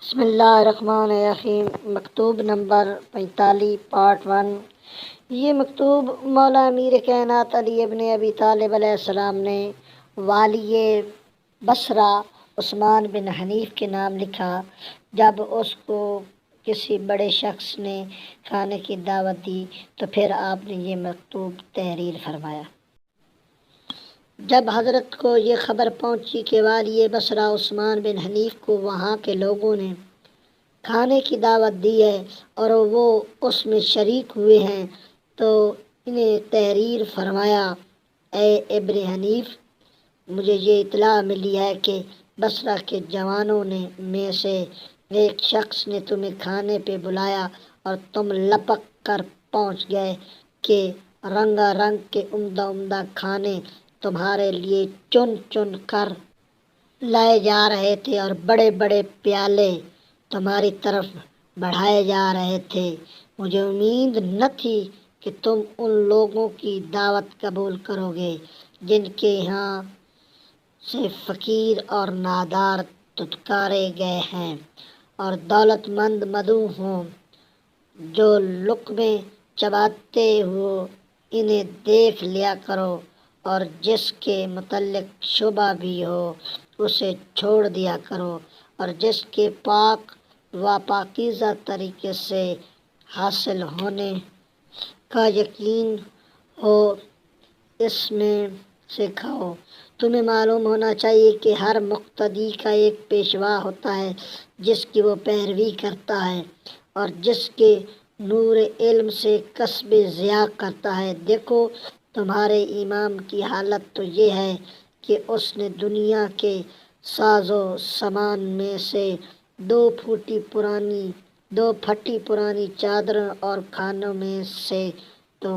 بسم اللہ الرحمن الرحیم۔ مکتوب نمبر 45 پارٹ 1۔ یہ مکتوب مولا امیر کائنات علی ابن ابی طالب علیہ السلام نے والی بصرہ عثمان بن حنیف کے نام لکھا جب اس کو کسی بڑے شخص نے کھانے کی دعوت دی تو پھر آپ نے یہ مکتوب تحریر فرمایا۔ جب حضرت کو یہ خبر پہنچی کہ والی بصرہ عثمان بن حنیف کو وہاں کے لوگوں نے کھانے کی دعوت دی ہے اور وہ اس میں شریک ہوئے ہیں تو انہیں تحریر فرمایا: اے ابن حنیف، مجھے یہ اطلاع ملی ہے کہ بصرہ کے جوانوں میں سے ایک شخص نے تمہیں کھانے پہ بلایا اور تم لپک کر پہنچ گئے کہ رنگا رنگ کے عمدہ عمدہ کھانے تمہارے لیے چن چن کر لائے جا رہے تھے اور بڑے بڑے پیالے تمہاری طرف بڑھائے جا رہے تھے۔ مجھے امید نہ تھی کہ تم ان لوگوں کی دعوت قبول کرو گے جن کے یہاں سے فقیر اور نادار دھتکارے گئے ہیں اور دولت مند مدعو ہوں۔ جو لقمے چباتے ہو انہیں دیکھ لیا کرو اور جس کے متعلق شبہ بھی ہو اسے چھوڑ دیا کرو، اور جس کے پاک و پاکیزہ طریقے سے حاصل ہونے کا یقین ہو اس میں سے کھاؤ۔ تمہیں معلوم ہونا چاہیے کہ ہر مقتدی کا ایک پیشوا ہوتا ہے جس کی وہ پیروی کرتا ہے اور جس کے نور علم سے کسب ضیاء کرتا ہے۔ دیکھو، تمہارے امام کی حالت تو یہ ہے کہ اس نے دنیا کے ساز و سامان میں سے دو پھٹی پرانی چادریں اور کھانوں میں سے تو